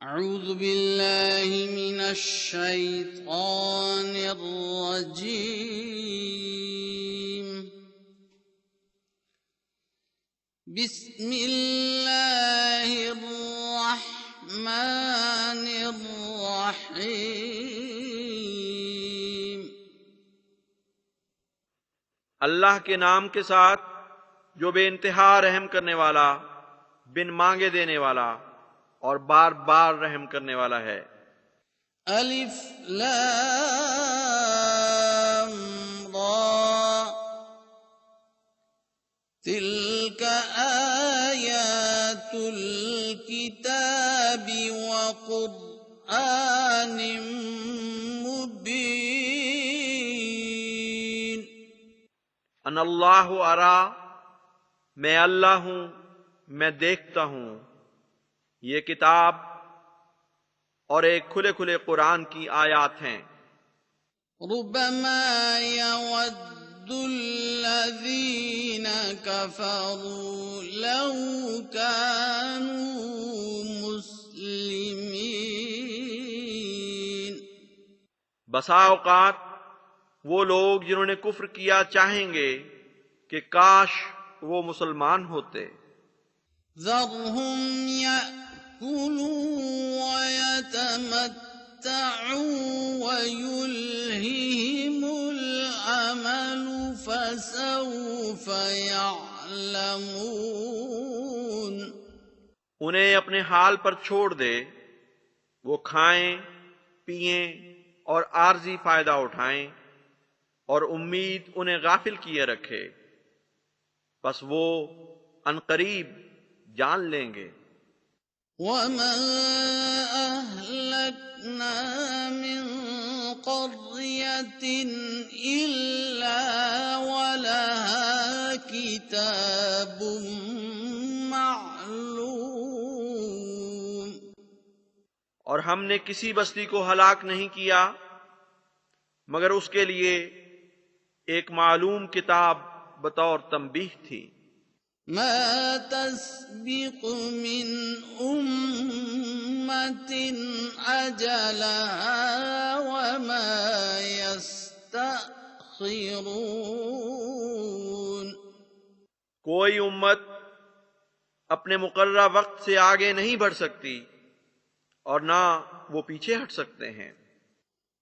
اعوذ باللہ من الشیطان الرجیم بسم اللہ الرحمن الرحیم اللہ کے نام کے ساتھ جو بے انتہا رحم کرنے والا، بن مانگے دینے والا اور بار بار رحم کرنے والا ہے۔ الف لام را تلک آیات الکتاب وقرآن مبین۔ ان اللہ ارا، میں اللہ ہوں، میں دیکھتا ہوں۔ یہ کتاب اور ایک کھلے کھلے قرآن کی آیات ہیں۔ ربما يود الذين كفروا لو كانوا مسلمين۔ بسا اوقات وہ لوگ جنہوں نے کفر کیا چاہیں گے کہ کاش وہ مسلمان ہوتے۔ ذرهم يأكلوا ويتمتعوا ويلههم الأمل فسوف يعلمون۔ انہیں اپنے حال پر چھوڑ دے، وہ کھائیں پئیں اور عارضی فائدہ اٹھائیں اور امید انہیں غافل کیے رکھے، بس وہ عنقریب جان لیں گے۔ وَمَا أَهْلَكْنَا مِن قَرْيَةٍ إِلَّا وَلَهَا كِتَابٌ مَّعْلُومٌ۔ اور ہم نے کسی بستی کو ہلاک نہیں کیا مگر اس کے لیے ایک معلوم کتاب بطور تنبیہ تھی۔ ما تسبق من أمة أجلها وما يستأخرون۔ کوئی امت اپنے مقررہ وقت سے آگے نہیں بڑھ سکتی اور نہ وہ پیچھے ہٹ سکتے ہیں۔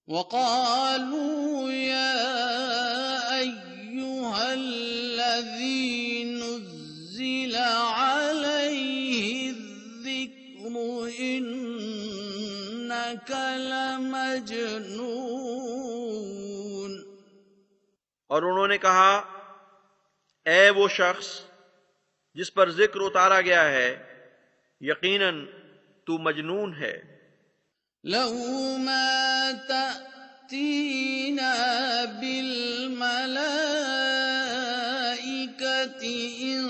وقالوا يا أيها الذي نزل عليه الذكر إنك لمجنون۔ اور انہوں نے کہا، اے وہ شخص جس پر ذکر اتارا گیا ہے، یقیناً تو مجنون ہے۔ لو ما تأتينا بالملائكة إن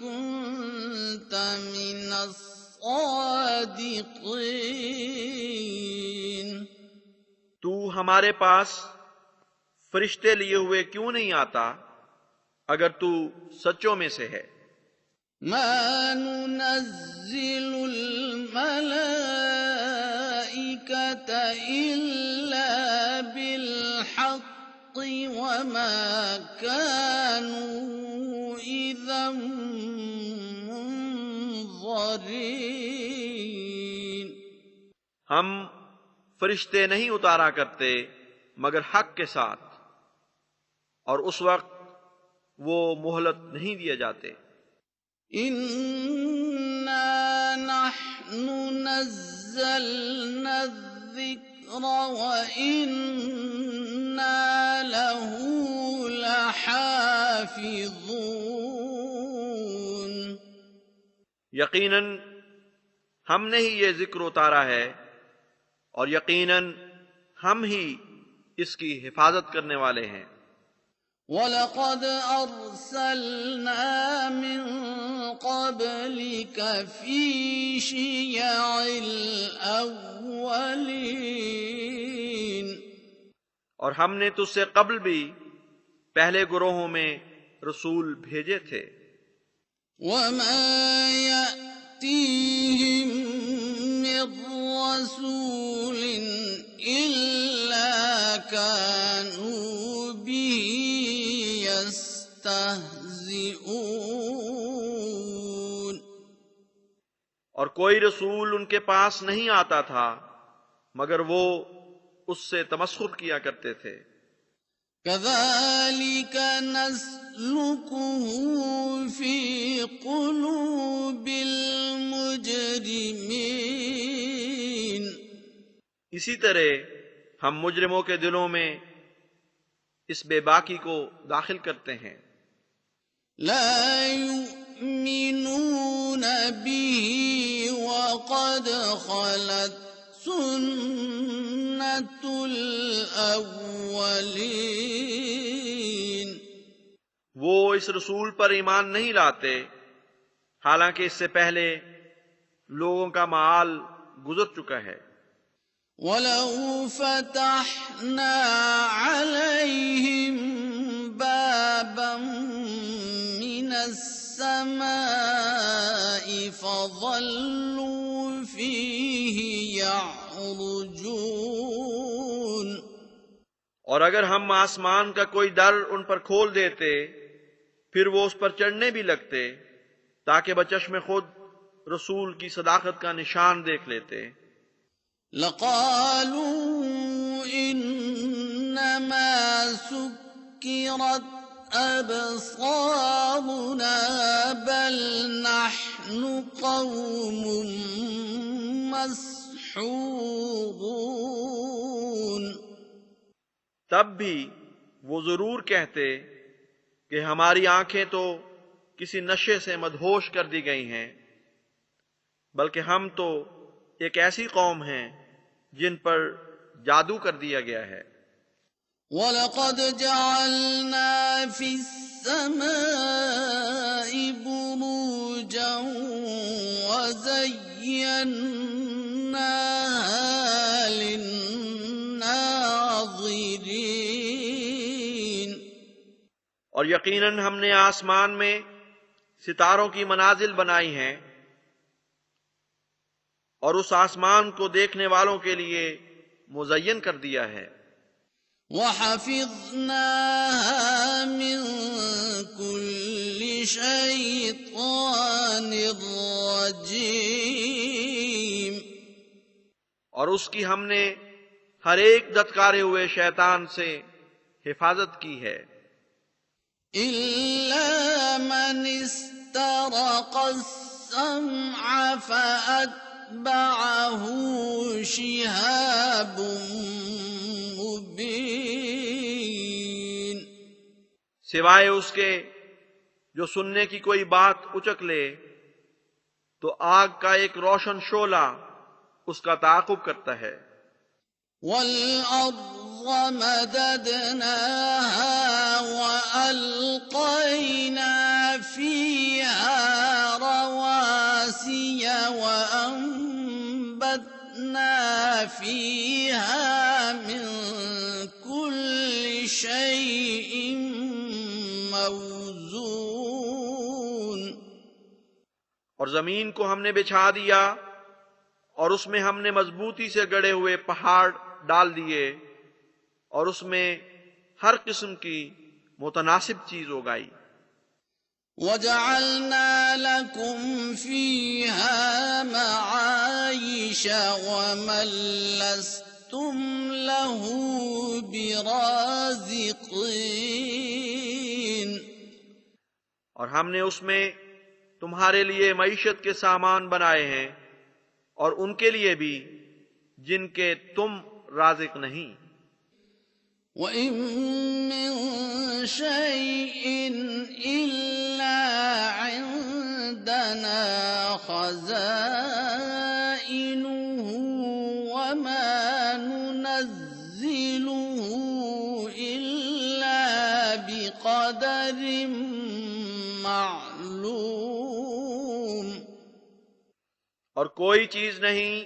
كنت من الصادقين۔ تو ہمارے پاس فرشتے لیے ہوئے کیوں نہیں آتا اگر تو سچوں میں سے ہے۔ ما ننزل الملائكة إلا بالحق وما كانوا إذا منظرين۔ ہم فرشتے نہیں اتارا کرتے مگر حق کے ساتھ، اور اس وقت وہ مہلت نہیں دیے جاتے۔ إنا نحن نزلنا الذكر وإنا له لحافظون۔ یقیناً ہم نے ہی یہ ذکر اتارا ہے اور یقیناً ہم ہی اس کی حفاظت کرنے والے ہیں۔ وَلَقَدْ أَرْسَلْنَا مِن قَبْلِكَ فِي شِيَعِ الْأَوَّلِينَ۔ اور ہم نے تجھ سے قبل بھی پہلے گروہوں میں رسول بھیجے تھے۔ وَمَا يَأْتِيهِم مِّن رسول إلا كانوا به يستهزئون. اور کوئی رسول ان کے پاس نہیں آتا تھا مگر وہ اس سے تمسخر کیا کرتے تھے. كذلك نسلكه في قلوب المجرمين. اسی طرح ہم مجرموں کے دلوں میں اس بے باکی کو داخل کرتے ہیں. لا يؤمنون به وقد خلت سنة الأولين. وہ اس رسول پر ایمان نہیں لاتے حالانکہ اس سے پہلے لوگوں کا مآل گزر چکا ہے. وَلَوْ فَتَحْنَا عَلَيْهِمْ بَابًا مِّنَ السَّمَاءِ فَظَلُّوا فِيهِ يَعْرُجُونَ. اور اگر ہم آسمان کا کوئی در ان پر کھول دیتے پھر وہ اس پر چڑھنے بھی لگتے تاکہ بچشم خود رسول کی صداقت کا نشان دیکھ لیتے. لَقَالُوا إِنَّمَا سُكِّرَتْ أَبْصَارُنَا بَلْ نَحْنُ قَوْمٌ مَّسْحُورُونَ. تب بھی وہ ضرور کہتے کہ ہماری آنکھیں تو کسی نشے سے مدہوش کر دی گئی ہیں بلکہ ہم تو ایک ایسی قوم ہیں جن پر جادو کر دیا گیا ہے. وَلَقَدْ جَعَلْنَا فِي السَّمَاءِ بُرُوجًا وَزَيَّنَّاهَا لِلنَّاظِرِينَ. اور یقیناً ہم نے آسمان میں ستاروں کی منازل بنائی ہیں اور اس آسمان کو دیکھنے والوں کے لیے مزین کر دیا ہے. وَحَفِظْنَاهَا مِن كُلِّ شَيْطَانٍ رَّجِيمٍ. اور اس کی ہم نے ہر ایک دھتکارے ہوئے شیطان سے حفاظت کی ہے. إِلَّا مَنِ اسْتَرَقَ السَّمْعَ فَأَتْبَعَهُ شِهَابٌ مُّبِينٌ. سوائے اس کے جو سننے کی کوئی بات اچک لے تو آگ کا ایک روشن شعلہ اس کا تعاقب کرتا ہے. وَالْأَرْضَ مَدَدْنَاهَا وَأَلْقَيْنَا فِيهَا رَوَاسِيَ وَأَنبَتْنَا فِيهَا مِن كُلِّ شَيْءٍ مَّوْزُونٍ. اور زمین کو ہم نے بچھا دیا اور اس میں ہم نے مضبوطی سے گڑے ہوئے پہاڑ ڈال دیے اور اس میں ہر قسم کی متناسب چیز اگائی. وَجَعَلْنَا لَكُمْ فِيهَا مَعَايِشَ وَمَن لَّسْتُمْ لَهُ بِرَازِقِينَ. اور ہم نے اس میں تمہارے لیے معیشت کے سامان بنائے ہیں اور ان کے لیے بھی جن کے تم رازق نہیں. وَإِن مِّن شَيْءٍ إِلَّا عِندَنَا خَزَائِنُهُ وَمَا نُنَزِّلُهُ إِلَّا بِقَدَرٍ معلوم. اور کوئی چیز نہیں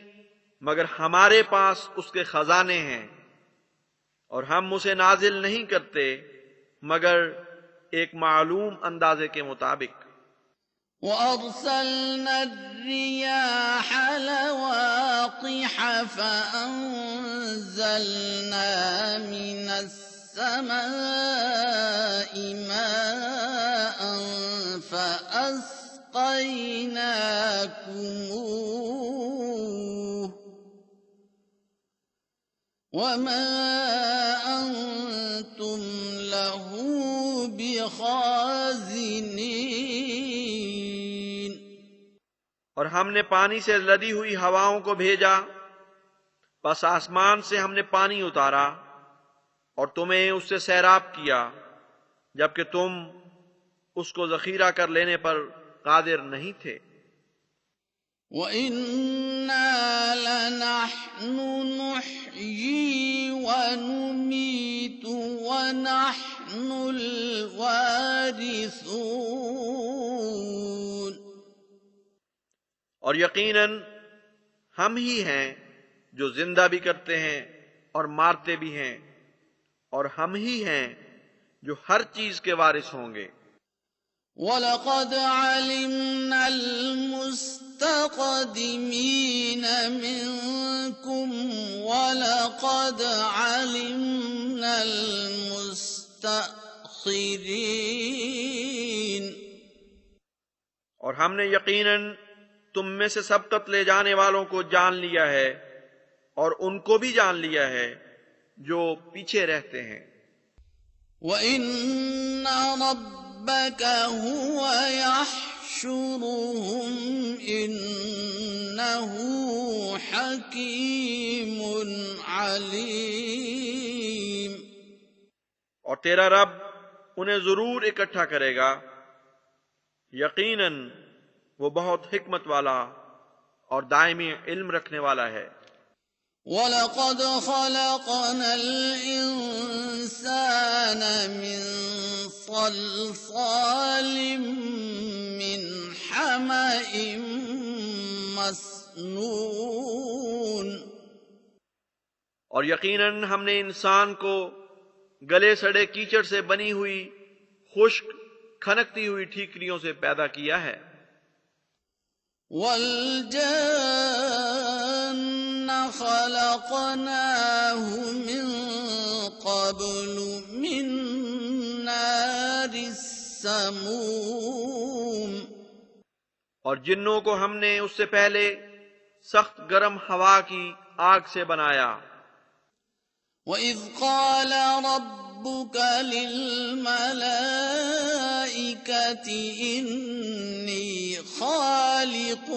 مگر ہمارے پاس اس کے خزانے ہیں اور ہم اسے نازل نہیں کرتے مگر ایک معلوم اندازے کے مطابق. وأرسلنا الرياح لواقح فأنزلنا من السماء ماء فأسقيناكموه وما أنتم له بخازنين اور ہم نے پانی سے لدی ہوئی ہواؤں کو بھیجا، پس آسمان سے ہم نے پانی اتارا اور تمہیں اس سے سیراب کیا، جبکہ تم اس کو ذخیرہ کر لینے پر قادر نہیں تھے۔ وَإِنَّا لَنَحْنُ نُحْيِي وَنُمِيتُ وَنَحْنُ الْوَارِثُونَ، اور یقیناً ہم ہی ہیں جو زندہ بھی کرتے ہیں اور مارتے بھی ہیں، اور ہم ہی ہیں جو ہر چیز کے وارث ہوں گے۔ وَلَقَدْ عَلِمْنَا الْمُسْتَقْدِمِينَ مِنكُمْ وَلَقَدْ عَلِمْنَا الْمُسْتَأْخِرِينَ، اور ہم نے یقیناً تم میں سے سبقت لے جانے والوں کو جان لیا ہے، اور ان کو بھی جان لیا ہے جو پیچھے رہتے ہیں۔ وَإِنَّ رَبَّكَ هُوَ يَحْشُرُهُمْ إِنَّهُ حَكِيمٌ عَلِيمٌ، اور تیرا رب انہیں ضرور اکٹھا کرے گا، یقیناً وہ بہت حکمت والا اور دائمی علم رکھنے والا ہے۔ وَلَقَدْ خَلَقْنَا الْإِنسَانَ مِنْ صَلْصَالٍ مِّنْ حَمَإٍ مَّسْنُونٍ، اور یقیناً ہم نے انسان کو گلے سڑے کیچڑ سے بنی ہوئی خشک کھنکتی ہوئی ٹھیکریوں سے پیدا کیا ہے۔ وَالْجَانَّ خَلَقْنَاهُ مِن قَبْلُ مِن نَّارِ السَّمُومِ، اور جنوں کو ہم نے اس سے پہلے سخت گرم ہوا کی آگ سے بنایا۔ وَإِذْ قَالَ رَبُّكَ لِلْمَلَائِكَةِ إِنِّي خَالِقٌ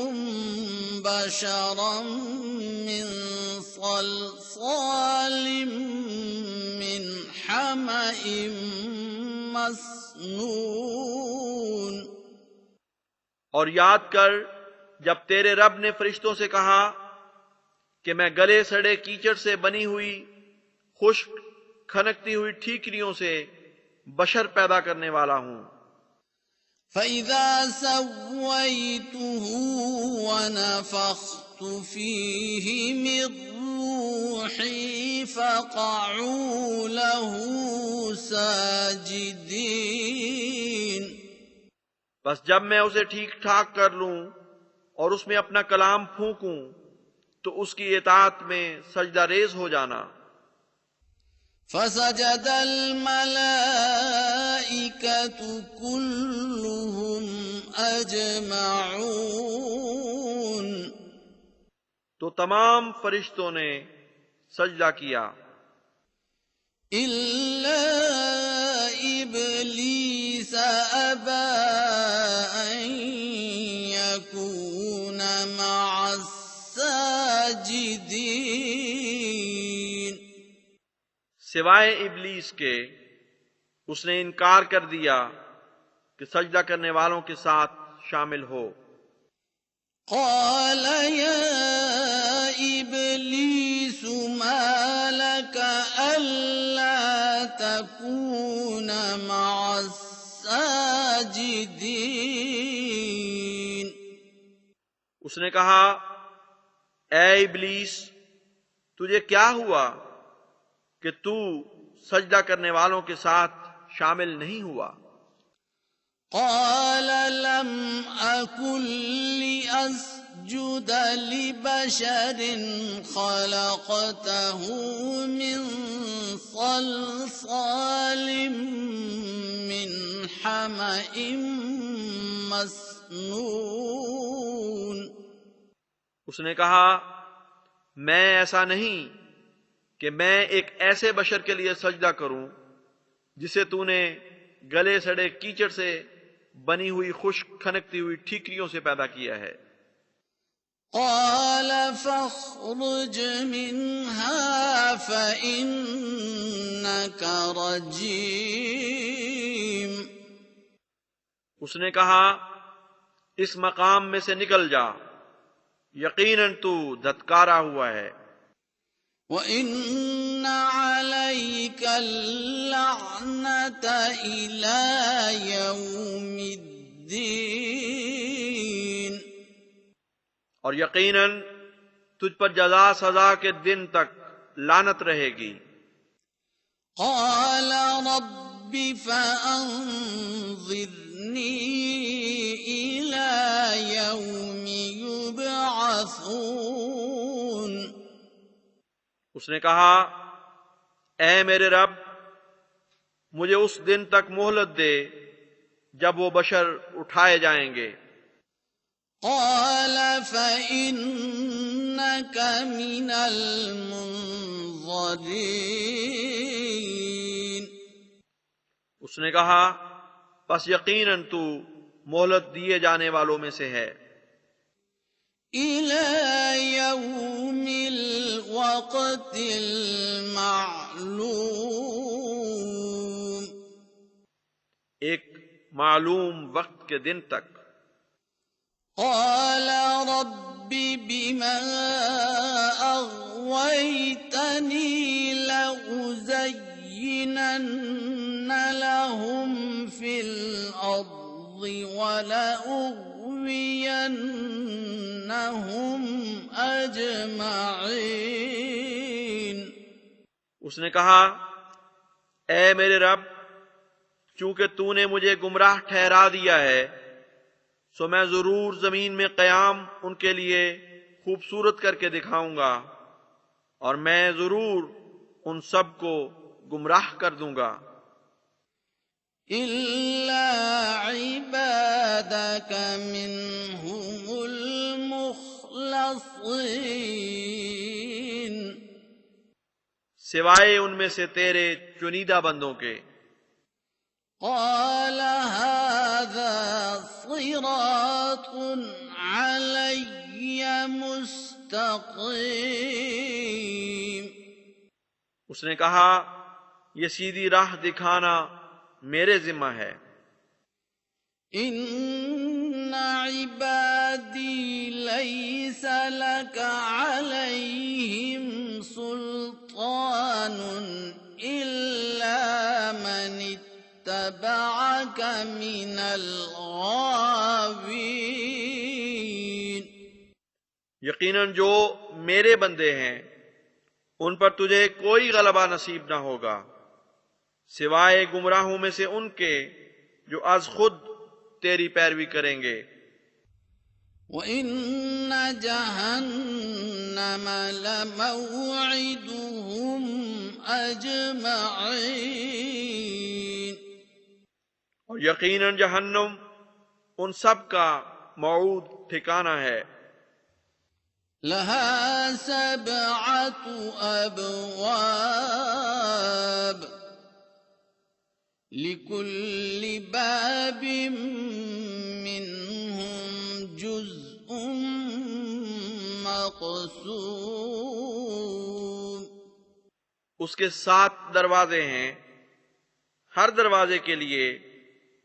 بَشَرًا مِّن صَلْصَالٍ مِّنْ حَمَإٍ مَّسْنُونٍ، اور یاد کر جب تیرے رب نے فرشتوں سے کہا کہ میں گلے سڑے کیچڑ سے بنی ہوئی خشک کھنکتی ہوئی ٹھیکریوں سے بشر پیدا کرنے والا ہوں۔ فَإِذَا سَوَّيْتُهُ وَنَفَخْتُ فِيهِ مِن رُّوحِي فَقَعُوا لَهُ سَاجِدِينَ، بس جب میں اسے ٹھیک ٹھاک کر لوں اور اس میں اپنا کلام پھونکوں تو اس کی اطاعت میں سجدہ ریز ہو جانا۔ فَسَجَدَ الْمَلَائِكَةُ كُلُّهُمْ أَجْمَعُونَ، تو تمام فرشتوں نے سجدہ کیا إِلَّا إِبْلِيسَ أَبَىٰ أَن يَكُونَ مَعَ السَّاجِدِينَ، سوائے ابلیس کے اس نے انکار کر دیا کہ سجدہ کرنے والوں کے ساتھ شامل ہو۔ قَالَ يَا إِبْلِيسُ مَا لَكَ أَلَّا تَكُونَ مَعَ السَّاجِدِينَ، اس نے کہا اے ابلیس تجھے کیا ہوا کہ تو سجدہ کرنے والوں کے ساتھ شامل نہیں ہوا؟ قال لم أكن لأسجد لبشر خلقته من صلصال من حمأ مسنون. اس نے کہا میں ایسا نہیں کہ میں ایک ایسے بشر کے لیے سجدہ کروں جسے تو نے گلے سڑے کیچڑ سے بنی ہوئی خشک کھنکتی ہوئی ٹھیکریوں سے پیدا کیا ہے. قال فاخرج منها فإنك رجيم. اس نے کہا اس مقام میں سے نکل جا، یقیناً تو دھتکارا ہوا ہے. وَإِنَّ عَلَيْكَ اللَّعْنَةَ إِلَى يَوْمِ الدِّينِ. اور یقیناً تجھ پر جزا سزا کے دن تک لعنت رہے گی. قال رب فأنظرني إلى يوم يبعثون. اس نے کہا اے میرے رب مجھے اس دن تک مہلت دے جب وہ بشر اٹھائے جائیں گے. قال فإنك من المنظرين. اس نے کہا پس یقیناً تو مہلت دیے جانے والوں میں سے ہے. إلى يوم الوقت المعلوم. ایک معلوم وقت کے دن تک. قال رب بما أغويتني لأزينن لهم في الأرض ولأغوينهم أجمعين. اس نے کہا اے میرے رب چونکہ تو نے مجھے گمراہ ٹھہرا دیا ہے سو میں ضرور زمین میں قیام ان کے لیے خوبصورت کر کے دکھاؤں گا اور میں ضرور ان سب کو گمراہ کر دوں گا. إلا عبادك منهم المخلصين. سوائے ان میں سے تیرے چنیدہ بندوں کے. قال هذا صراط علي مستقيم. اس نے کہا یہ سیدھی راہ دکھانا میرے ذمہ ہے. إن عبادي ليس لك عليهم سلطان إلا من اتبعك من الغاوين. یقیناً جو میرے بندے ہیں ان پر تجھے کوئی غلبہ نصیب نہ ہوگا سوائے گمراہوں میں سے ان کے جو از خود تیری پیروی کریں گے. وَإِنَّ جَهَنَّمَ لَمَوْعِدُهُمْ أَجْمَعِينَ. اور یقیناً جہنم ان سب کا موعود ٹھکانہ ہے. لَهَا سَبْعَةُ أَبْوَابٍ لِكُلِّ بَابٍ مِّنْهُمْ جُزْءٌ مَّقْسُومٌ. اس کے 7 دروازے ہیں، ہر دروازے کے لیے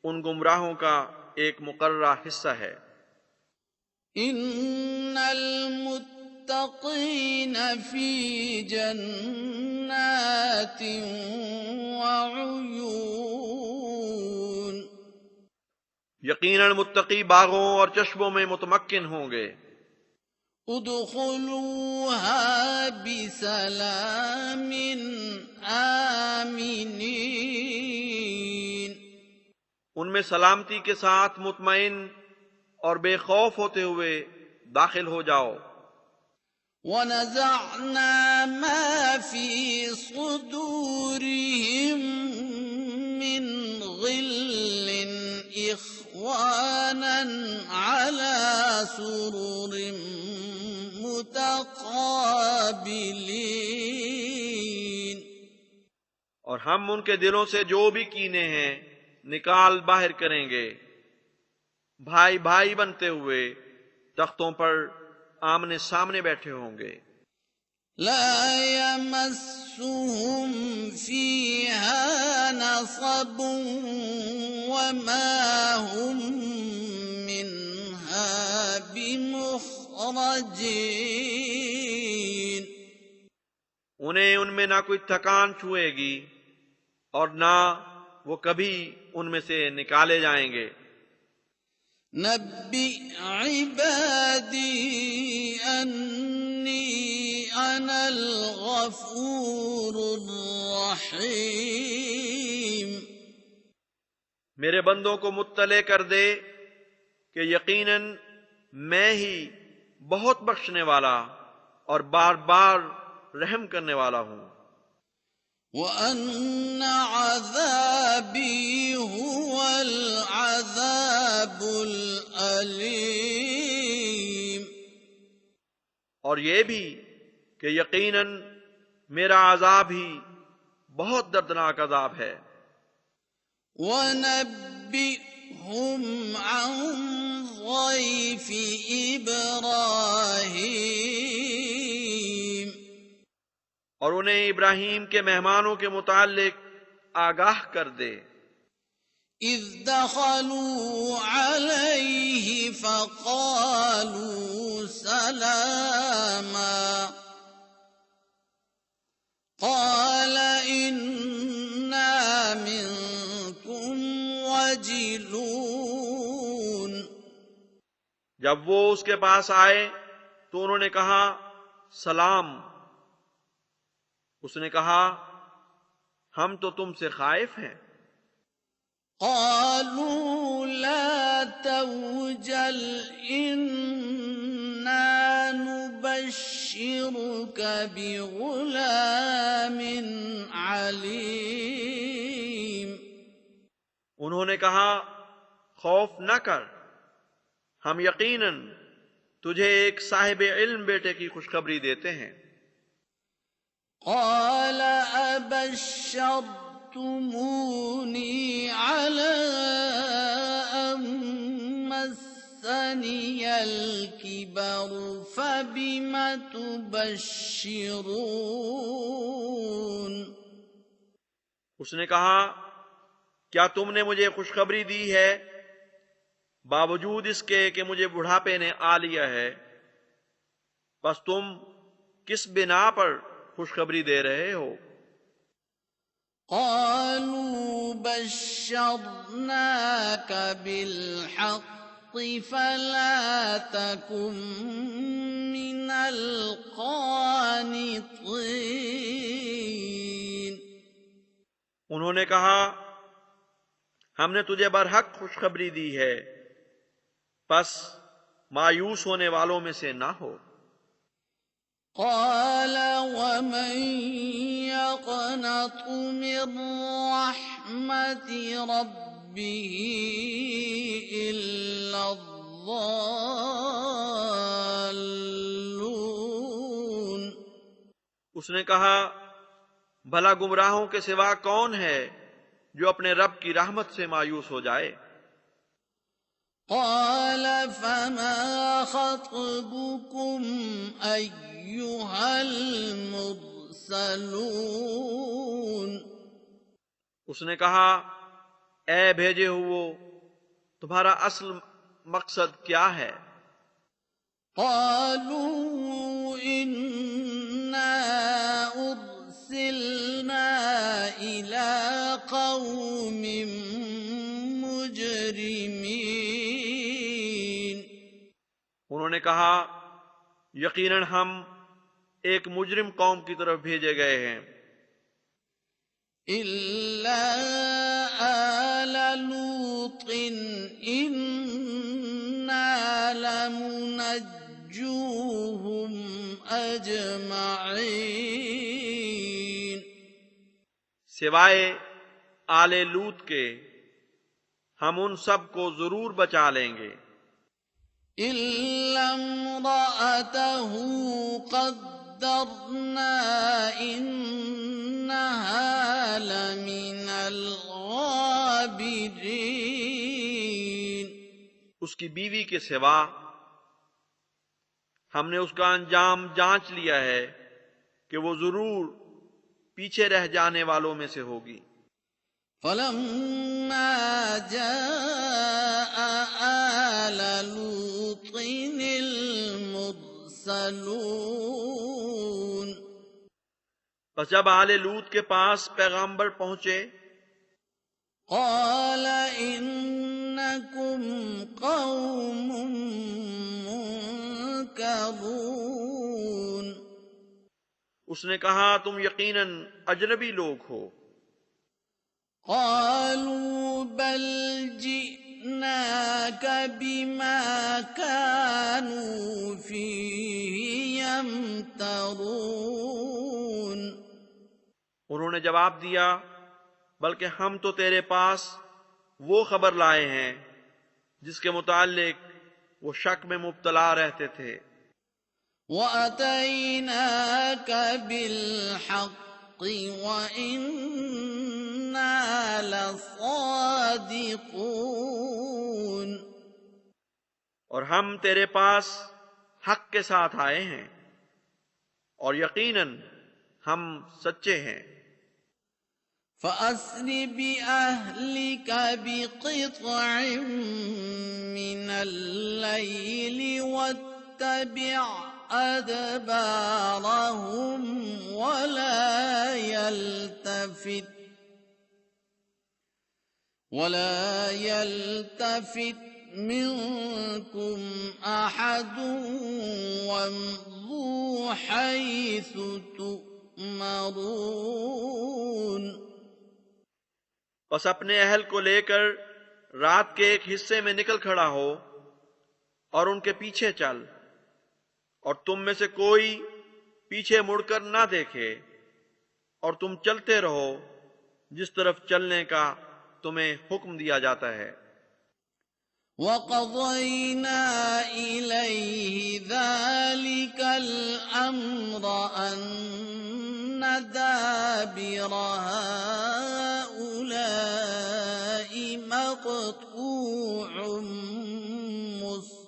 ان گمراہوں کا ایک مقررہ حصہ ہے. إِنَّ الْمُتَّقِينَ فِي جَنَّاتٍ وَعُيُونٍ. یقیناً متقی باغوں اور چشموں میں متمکن ہوں گے. ادخلوها بسلام آمنین. ان میں سلامتی کے ساتھ مطمئن اور بے خوف ہوتے ہوئے داخل ہو جاؤ۔ وَنَزَعْنَا مَا فِي صُدُورِهِم مِّنْ غِلٍّ إِخْوَانًا عَلَى سُرُرٍ مُتَقَابِلِينَ، اور ہم ان کے دلوں سے جو بھی کینے ہیں نکال باہر کریں گے، بھائی بھائی بنتے ہوئے تختوں پر آمنے سامنے بیٹھے ہوں گے۔ لا يمسهم فيها نصب وما هم منها بمخرجين، انہیں ان میں نہ کوئی تھکان چھوئے گی اور نہ وہ کبھی ان میں سے نکالے جائیں گے۔ نبئ عبادی انی انا الغفور الرحیم، میرے بندوں کو مطلع کر دے کہ یقیناً میں ہی بہت بخشنے والا اور بار بار رحم کرنے والا ہوں۔ وَأَنَّ عَذَابِي هُوَ الْعَذَابُ الْأَلِيمُ، اور یہ بھی کہ یقیناً میرا عذاب ہی بہت دردناک عذاب ہے۔ وَنَبِّئْهُمْ عَنْ ضَيْفِ إِبْرَاهِيمَ، اور انہیں ابراہیم کے مہمانوں کے متعلق آگاہ کر دے۔ اذ دخلوا علیہ فقالوا سلاما قال انا منکم وجلون، جب وہ اس کے پاس آئے تو انہوں نے کہا سلام۔ اس نے کہا ہم تو تم سے خائف ہیں۔ قالوا لا توجل انا نبشرك بغلام علیم، انہوں نے کہا خوف نہ کر، ہم یقیناً تجھے ایک صاحب علم بیٹے کی خوشخبری دیتے ہیں۔ قال أبشرتموني على أن مسني الكبر فبم تبشرون، اس نے کہا کیا تم نے مجھے خوشخبری دی ہے باوجود اس کے کہ مجھے بڑھاپے نے آ لیا ہے، پس تم کس بنا پر خوشخبری دے رہے ہو؟ قالوا بشرناك بالحق فلا تكن من القانطين، انہوں نے کہا ہم نے تجھے برحق خوشخبری دی ہے، پس مایوس ہونے والوں میں سے نہ ہو۔ قال ومن يقنط من رحمة ربه إلا الضالون، اس نے کہا بھلا گمراہوں کے سوا کون ہے جو اپنے رب کی رحمت سے مایوس ہو جائے؟ قال فما خطبكم أيها المرسلون، اس نے کہا اے بھیجے ہوئے تمہارا اصل مقصد کیا ہے؟ قالوا إنا أرسلنا إلى قوم مجرمين، انہوں نے کہا یقیناً ہم ایک مجرم قوم کی طرف بھیجے گئے ہیں۔ إلا آل آل لوط إنا لمنجوهم أجمعين سوائے آل لوط کے ہم ان سب کو ضرور بچا لیں گے، إلا امرأته قدرنا إنها لمن الغابرين اس کی بیوی کے سوا ہم نے اس کا انجام جانچ لیا ہے کہ وہ ضرور پیچھے رہ جانے والوں میں سے ہوگی۔ فلما جاء آل لوط المرسلون بس جب آل لوط کے پاس پیغمبر پہنچے قال إنكم قوم منكرون اس نے کہا تم یقیناً اجنبی لوگ ہو۔ قالوا بل جئناك بما كانوا فيه يمترون انہوں نے جواب دیا بلکہ ہم تو تیرے پاس وہ خبر لائے ہیں جس کے متعلق وہ شک میں مبتلا رہتے تھے۔ وَأَتَيْنَاكَ بِالْحَقِّ وَإِنَّا لَصَادِقُونَ اور ہم تیرے پاس حق کے ساتھ آئے ہیں اور یقیناً ہم سچے ہیں۔ فَأَسْرِ بِأَهْلِكَ بِقِطْعٍ مِّنَ اللَّيْلِ وَاتَّبِعْ أَدْبَارَهُمْ وَلَا يَلْتَفِتْ مِنكُمْ أَحَدٌ وَامْضُوا حَيْثُ تُؤْمَرُونَ بس اپنے اہل کو لے کر رات کے ایک حصے میں نکل کھڑا ہو اور ان کے پیچھے چل، اور تم میں سے کوئی پیچھے مڑ کر نہ دیکھے، اور تم چلتے رہو جس طرف چلنے کا تمہیں حکم دیا جاتا ہے۔ وَقَضَيْنَا إِلَيْهِ ذَلِكَ الْأَمْرَ أَنَّ دَابِرَ هَٰؤُلَاءِ مَقْطُوعٌ مُّصْبِحِينَ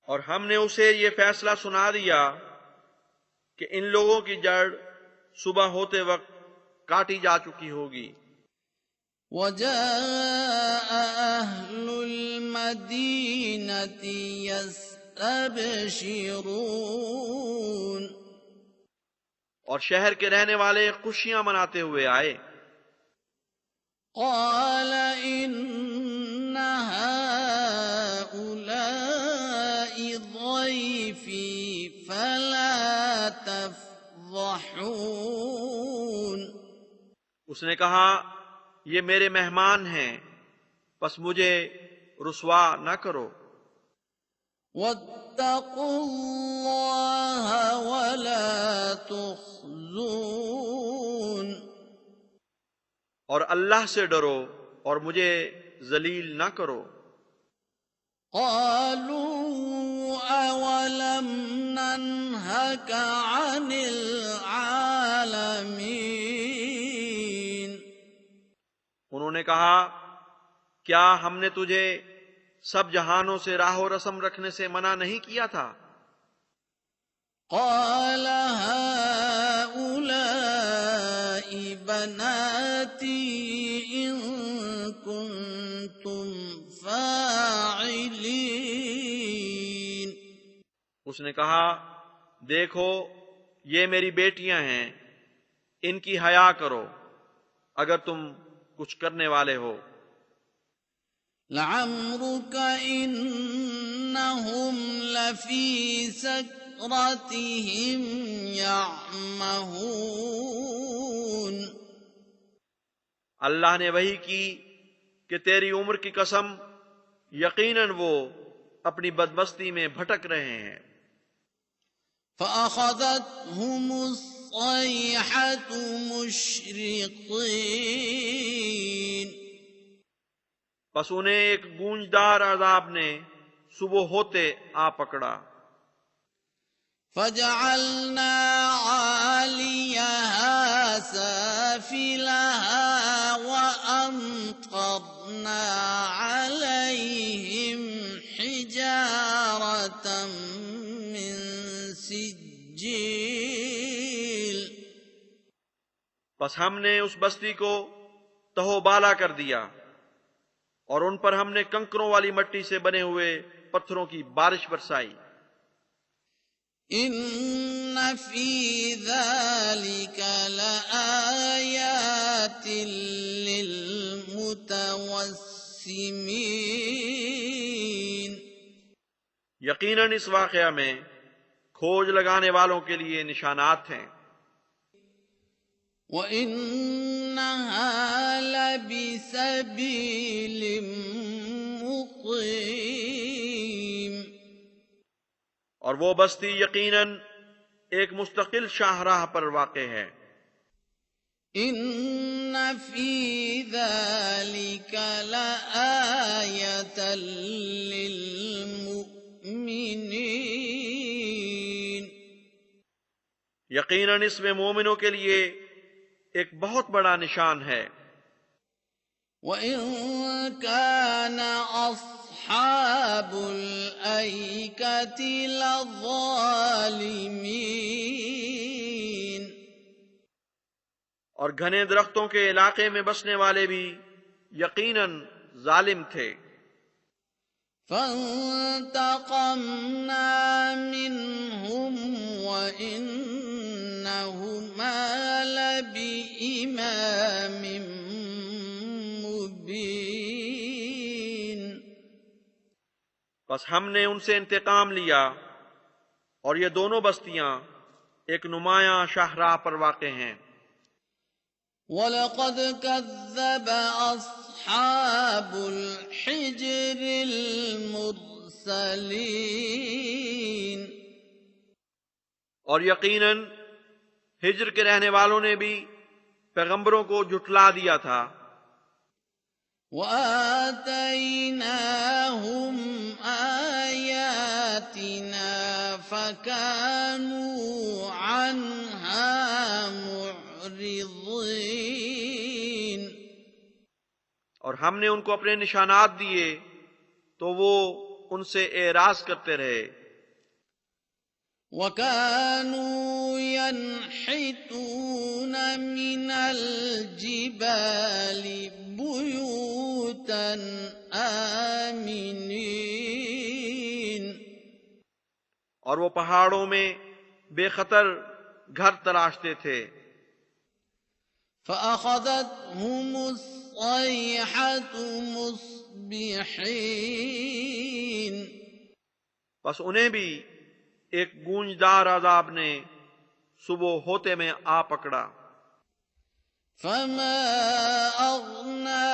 اور ہم نے اسے یہ فیصلہ سنا دیا کہ ان لوگوں کی جڑ صبح ہوتے وقت کاٹی جا چکی ہوگی۔ وَجَاءَ أَهْلُ الْمَدِينَةِ يَسْتَبْشِرُونَ اور شہر کے رہنے والے خوشیاں مناتے ہوئے آئے۔ قَالَ إِنَّ هَٰؤُلَاءِ ضَيْفِي فَلَا تَفْضَحُونِ اس نے کہا یہ میرے مہمان ہیں، پس مجھے رسوا نہ کرو۔ وَاتَّقُوا اللَّهَ وَلَا تُخْزُونِ اور اللہ سے ڈرو اور مجھے ذلیل نہ کرو۔ قَالُوا أَوَلَمْ نَنْهَكَ عَنِ الْعَالَمِينَ انہوں نے کہا کیا ہم نے تجھے سب جہانوں سے راہ و رسم رکھنے سے منع نہیں کیا تھا؟ قَالَ هَٰؤُلَاءِ بَنَاتِي إِن كُنتُمْ فَاعِلِينَ اس نے کہا دیکھو یہ میری بیٹیاں ہیں، ان کی حیا کرو اگر تم کچھ کرنے والے ہو۔ لَعَمْرُكَ إِنَّهُمْ لَفِي سَكْرَتِهِمْ يَعْمَهُونَ اللہ نے وحی کی کہ تیری عمر کی قسم، یقیناً وہ اپنی بدمستی میں بھٹک رہے ہیں۔ فَأَخَذَتْهُمُ الصَّيْحَةُ مُشْرِقِينَ، پس انہیں ایک گونجدار عذاب نے صبح ہوتے آ پکڑا۔ فَجَعَلْنَا عَالِيَهَا سَافِلَهَا وَأَمْطَرْنَا عَلَيْهِمْ حِجَارَةً مِّن سِجِّيلٍ، پس ہم نے اس بستی کو تہو بالا کر دیا اور ان پر ہم نے کنکروں والی مٹی سے بنے ہوئے پتھروں کی بارش برسائی۔ إِنَّ فِي ذَلِكَ لَآيَاتٍ لِّلْمُتَوَسِّمِينَ، یقیناً اس واقعہ میں کھوج لگانے والوں کے لیے نشانات ہیں۔ وَإِنَّهَا لَبِسَبِيلٍ مُّقِيمٍ، اور وہ بستی یقیناً ایک مستقل شاہراہ پر واقع ہے۔ إِنَّ فِي ذَلِكَ لَآيَةً لِّلْمُؤْمِنِينَ، یقیناً اس میں مومنوں کے لیے ایک بہت بڑا نشان ہے۔ وَإِن كَانَ أَصْحَابُ الْأَيْكَةِ لَظَالِمِينَ، اور گھنے درختوں کے علاقے میں بسنے والے بھی یقیناً ظالم تھے۔ فَانتَقَمْنَا مِنْهُمْ وَإِنَّهُمَا لَبِإِمَامٍ مُّبِينٍ، بس ہم نے ان سے انتقام لیا اور یہ دونوں بستیاں ایک نمایاں شاہراہ پر واقع ہیں۔ وَلَقَدْ كَذَّبَ أَصْحَابُ الْحِجْرِ الْمُرْسَلِينَ، اور یقیناً ہجر کے رہنے والوں نے بھی پیغمبروں کو جھٹلا دیا تھا۔ وَآتَيْنَاهُمْ آيَاتِنَا فَكَانُوا عَنْهَا مُعْرِضِينَ، اور ہم نے ان کو اپنے نشانات دیے تو وہ ان سے اعراض کرتے رہے۔ وَكَانُوا يَنْحِتُونَ مِنَ الْجِبَالِ بُيُوتًا آمِنِينَ، اور وہ پہاڑوں میں بے خطر گھر تراشتے تھے۔ فَأَخَذَتْهُمُ الصَّيْحَةُ مُصْبِحِينَ، بس انہیں بھی ایک گونجدار عذاب نے صبح ہوتے میں آ پکڑا۔ فَمَا أَغْنَىٰ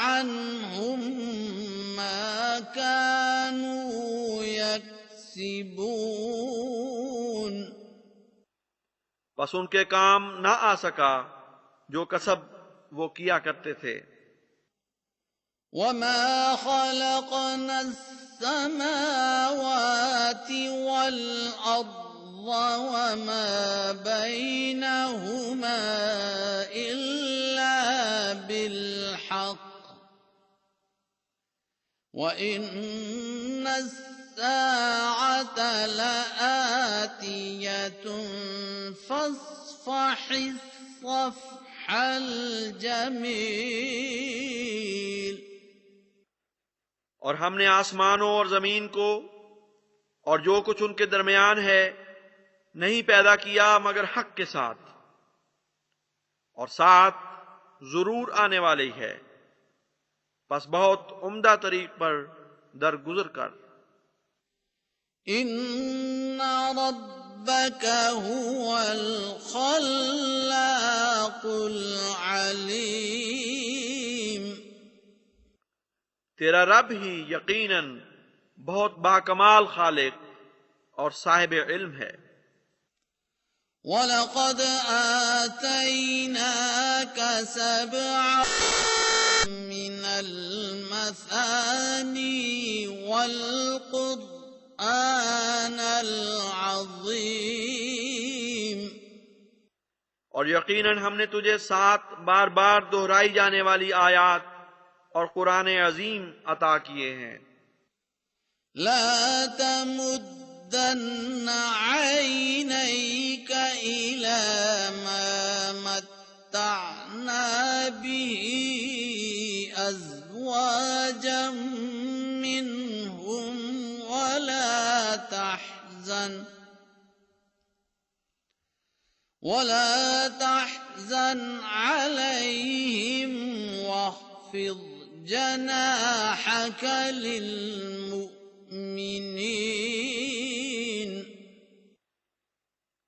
عَنْهُم مَّا كَانُوا يَكْسِبُونَ، بس ان کے کام نہ آ سکا جو کسب وہ کیا کرتے تھے۔ وَمَا خَلَقْنَا السَّمَاوَاتِ وَالْأَرْضَ وَمَا بَيْنَهُمَا إِلَّا بِالْحَقِّ وَإِنَّ السَّاعَةَ لَآتِيَةٌ فَاصْفَحِ الصَّفْحَ الْجَمِيلَ، اور ہم نے آسمانوں اور زمین کو اور جو کچھ ان کے درمیان ہے نہیں پیدا کیا مگر حق کے ساتھ، اور ساتھ ضرور آنے والی ہے، پس بہت عمدہ طریق پر درگزر کر۔ إِنَّ رَبَّكَ هُوَ الْخَلَّاقُ الْعَلِيمُ، تیرا رب ہی یقیناً بہت باکمال خالق اور صاحب علم ہے۔ وَلَقَدْ آتَيْنَاكَ سَبْعًا مِّنَ الْمَثَانِي وَالْقُرْآنَ الْعَظِيمَ، اور یقیناً ہم نے تجھے 7 بار بار دہرائی جانے والی آیات اور قرآن عظیم عطا کیے ہیں۔ لَا تَمُدَّنَّ عَيْنَيْكَ إِلَىٰ مَا مَتَّعْنَا بِهِ أَزْوَاجًا مِّنْهُمْ وَلَا تَحْزَنْ عَلَيْهِمْ وَاخْفِضْ جَنَاحَكَ لِلْمُؤْمِنِينَ۔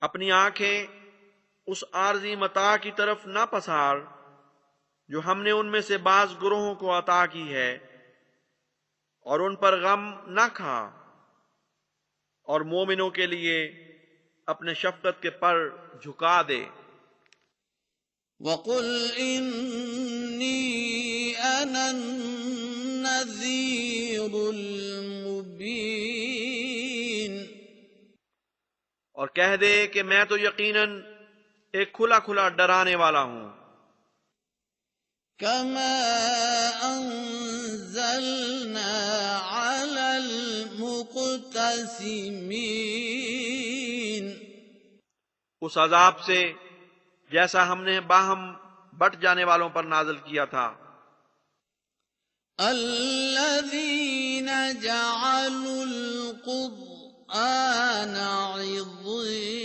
اپنی آنکھیں اس عارضی متاع کی طرف نہ پسار جو ہم نے ان میں سے بعض گروہوں کو عطا کی ہے، اور ان پر غم نہ کھا، اور مومنوں کے لیے اپنے شفقت کے پر جھکا دے۔ وَقُلْ إِنِّي أَنَا النَّذِيرُ الْمُبِينُ، اور کہہ دے کہ میں تو یقیناً ایک کھلا کھلا ڈرانے والا ہوں۔ كَمَا أَنزَلْنَا عَلَى الْمُقْتَسِمِينَ، اس عذاب سے جیسا ہم نے باہم بٹ جانے والوں پر نازل کیا تھا۔ الَّذِينَ جَعَلُوا الْقُرْآنَ عِضِينَ،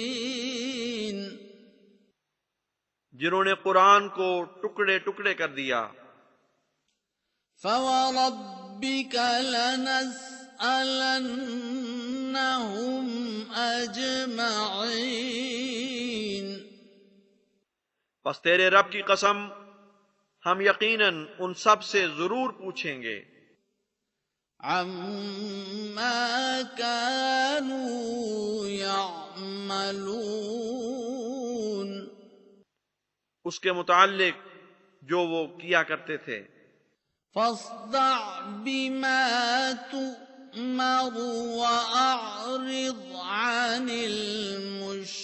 جنہوں نے قرآن کو ٹکڑے ٹکڑے کر دیا۔ فَوَرَبِّكَ لَنَسْأَلَنَّهُمْ أَجْمَعِينَ، پس تیرے رب کی قسم ہم یقیناً ان سب سے ضرور پوچھیں گے، عَمَّا كَانُوا يَعْمَلُونَ، اس کے متعلق جو وہ کیا کرتے تھے۔ فَاصْدَعْ بِمَا تُؤْمَرُ وَأَعْرِضْ عَنِ الْمُشْرِكِينَ،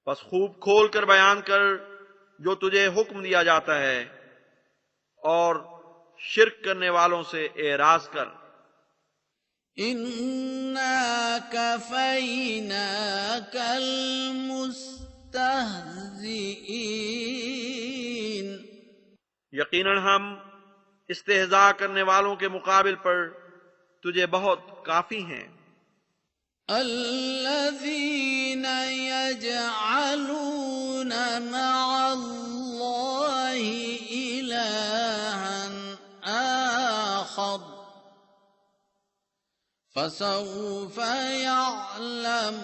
بس خوب کھول کر بیان کر جو تجھے حکم دیا جاتا ہے، اور شرک کرنے والوں سے اعراض کر۔ إِنَّا كَفَيْنَاكَ الْمُسْتَهْزِئِينَ، یقیناً ہم استہزاء کرنے والوں کے مقابل پر تجھے بہت کافی ہیں۔ الَّذِينَ يَجْعَلُونَ مَعَ اللَّهِ إِلَٰهًا آخَرَ فَسَوْفَ يَعْلَمُونَ،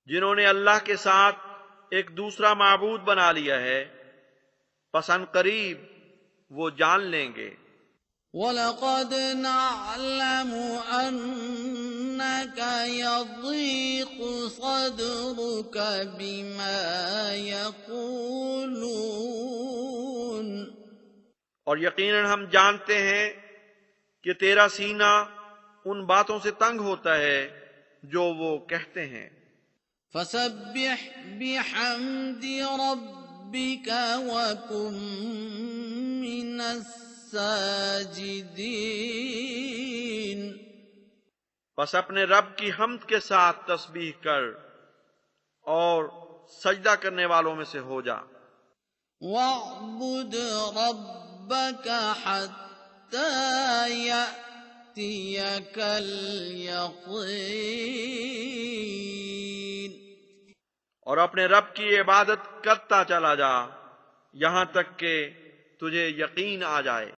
جنہوں نے اللہ کے ساتھ ایک دوسرا معبود بنا لیا ہے، پس ان قریب وہ جان لیں گے۔ وَلَقَدْ نَعْلَمُ أَنَّكَ يَضِيقُ صَدْرُكَ بِمَا يَقُولُونَ، اور یقیناً ہم جانتے ہیں کہ تیرا سینہ ان باتوں سے تنگ ہوتا ہے جو وہ کہتے ہیں۔ فَسَبِّحْ بِحَمْدِ رَبِّكَ وَكُن مِّنَ السَّاجِدِينَ، بس اپنے رب کی حمد کے ساتھ تسبیح کر اور سجدہ کرنے والوں میں سے ہو جا۔ وَاعْبُدْ رَبَّكَ حَتَّى يَأْتِيَكَ الْيَقِينُ، اور اپنے رب کی عبادت کرتا چلا جا یہاں تک کہ تجھے یقین آ جائے۔